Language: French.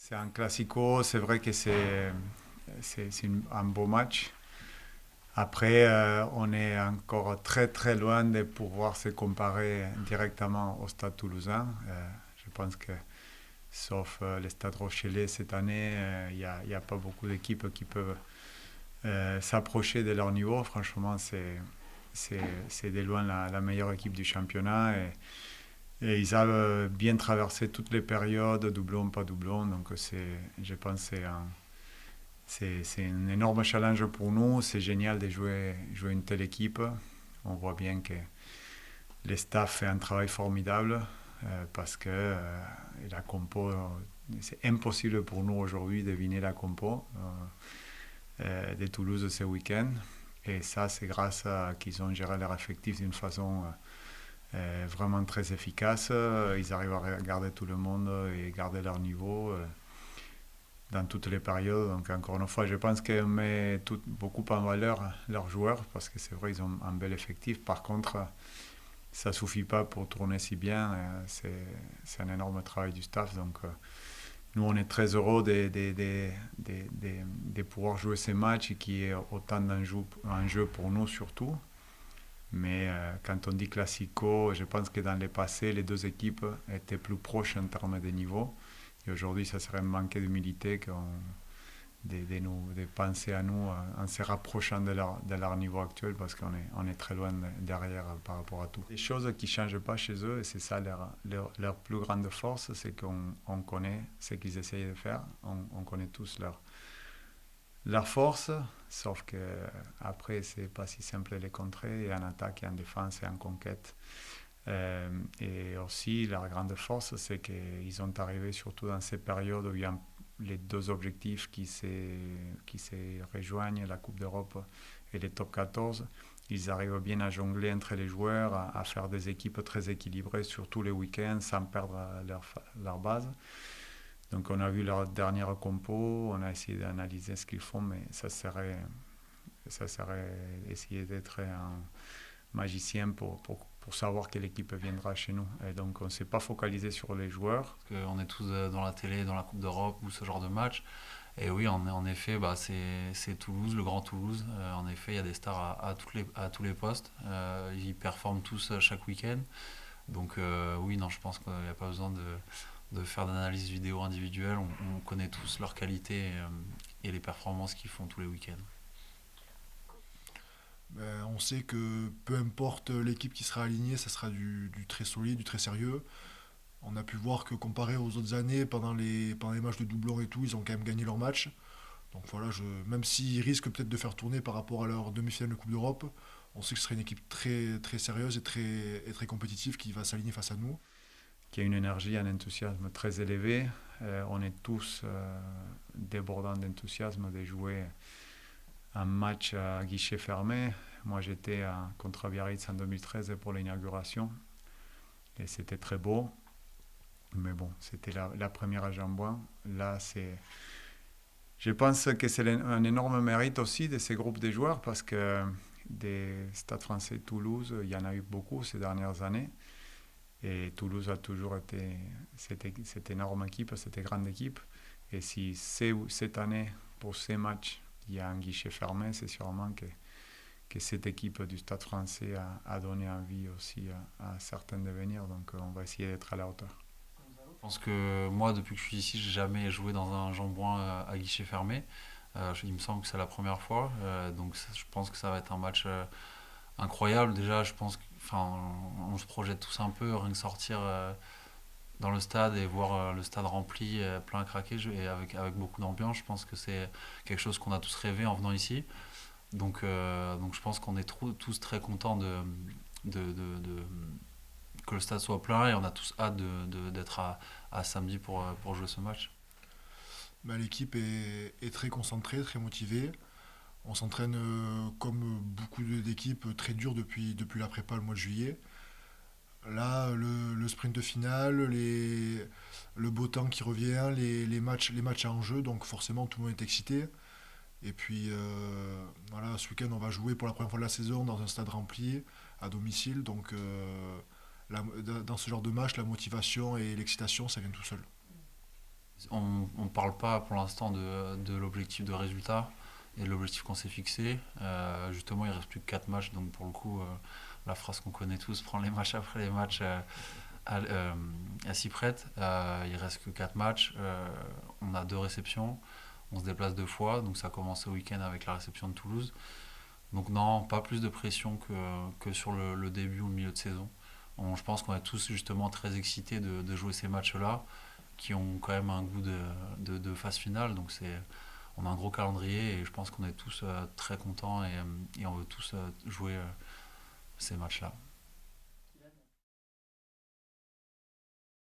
C'est un classico, c'est vrai que un beau match. Après, on est encore très très loin de pouvoir se comparer directement au Stade Toulousain. Je pense que, sauf le Stade Rochelais cette année, il y a pas beaucoup d'équipes qui peuvent s'approcher de leur niveau. Franchement, c'est, c'est de loin la meilleure équipe du championnat. Et ils ont bien traversé toutes les périodes, doublon, pas doublon. Donc, je pense que c'est un énorme challenge pour nous. C'est génial de jouer une telle équipe. On voit bien que le staff fait un travail formidable parce que la compo, c'est impossible pour nous aujourd'hui de deviner la compo de Toulouse ce week-end. Et ça, c'est grâce à qu'ils ont géré leur effectif d'une façon vraiment très efficace. Ils arrivent à garder tout le monde et garder leur niveau dans toutes les périodes. Donc encore une fois, je pense qu'on met beaucoup en valeur leurs joueurs parce que c'est vrai, ils ont un bel effectif. Par contre, ça ne suffit pas pour tourner si bien. C'est un énorme travail du staff. Donc nous, on est très heureux de pouvoir jouer ces matchs et qu'il y ait autant d'enjeux pour nous surtout. Mais quand on dit classico, je pense que dans le passé, les deux équipes étaient plus proches en termes de niveau. Et aujourd'hui, ça serait un manque d'humilité de penser à nous en se rapprochant de leur niveau actuel parce on est très loin derrière par rapport à tout. Les choses qui ne changent pas chez eux, et c'est ça leur plus grande force, c'est qu'on connaît ce qu'ils essayent de faire, on connaît tous leur force, sauf que après c'est pas si simple de les contrer, et en attaque et en défense et en conquête. Et aussi, leur grande force, c'est qu'ils sont arrivés surtout dans ces périodes où il y a les deux objectifs qui se rejoignent, la Coupe d'Europe et les top 14. Ils arrivent bien à jongler entre les joueurs, à faire des équipes très équilibrées sur tous les week-ends sans perdre leur base. Donc on a vu leur dernière compo, on a essayé d'analyser ce qu'ils font, mais ça serait essayer d'être un magicien pour savoir quelle équipe viendra chez nous. Et donc on ne s'est pas focalisé sur les joueurs. On est tous dans la télé, dans la Coupe d'Europe ou ce genre de match. Et oui, en effet, c'est Toulouse, le grand Toulouse. En effet, il y a des stars à tous les postes. Ils performent tous chaque week-end. Donc oui, non, je pense qu'il n'y a pas besoin de faire d'analyse vidéo individuelle. On connaît tous leurs qualités et les performances qu'ils font tous les week-ends. On sait que peu importe l'équipe qui sera alignée, ça sera du très solide, du très sérieux. On a pu voir que comparé aux autres années, pendant les matchs de doublon et tout, ils ont quand même gagné leur match. Donc voilà, même s'ils risquent peut-être de faire tourner par rapport à leur demi-finale de Coupe d'Europe, on sait que ce sera une équipe très, très sérieuse et très compétitive qui va s'aligner face à nous. Qui a une énergie, un enthousiasme très élevé. On est tous débordants d'enthousiasme de jouer un match à guichet fermé. Moi, j'étais contre Biarritz en 2013 pour l'inauguration et c'était très beau. Mais bon, c'était la première à Jambouin. Là, je pense que c'est un énorme mérite aussi de ces groupes de joueurs parce que des Stades français Toulouse, il y en a eu beaucoup ces dernières années. Et Toulouse a toujours été cette énorme équipe, cette grande équipe. Et si cette année, pour ces matchs, il y a un guichet fermé, c'est sûrement que cette équipe du Stade français a donné envie aussi à certains de venir. Donc on va essayer d'être à la hauteur. Je pense que moi, depuis que je suis ici, j'ai jamais joué dans un jambouin à guichet fermé. Il me semble que c'est la première fois. Donc je pense que ça va être un match incroyable. Déjà, je pense enfin, on se projette tous un peu, rien que sortir dans le stade et voir le stade rempli, plein à craquer et avec beaucoup d'ambiance. Je pense que c'est quelque chose qu'on a tous rêvé en venant ici. Donc je pense qu'on est tous très contents de- que le stade soit plein et on a tous hâte d'être à samedi pour jouer ce match. L'équipe est très concentrée, très motivée. On s'entraîne comme beaucoup d'équipes très dur depuis la prépa le mois de juillet. Là, le sprint final, le beau temps qui revient, les matchs en jeu, donc forcément tout le monde est excité. Et puis voilà, ce week-end on va jouer pour la première fois de la saison dans un stade rempli, à domicile. Donc dans ce genre de match, la motivation et l'excitation, ça vient tout seul. On ne parle pas pour l'instant de l'objectif de résultat et de l'objectif qu'on s'est fixé. Justement, il reste plus que 4 matchs, donc pour le coup, la phrase qu'on connaît tous, prendre les matchs après les matchs, elle s'y prête. Il reste que 4 matchs. On a 2 réceptions. On se déplace 2 fois, donc ça commence ce week-end avec la réception de Toulouse. Donc non, pas plus de pression que sur le début ou le milieu de saison. Je pense qu'on est tous justement très excités de jouer ces matchs-là, qui ont quand même un goût de phase finale. Donc on a un gros calendrier et je pense qu'on est tous très contents et on veut tous jouer ces matchs-là.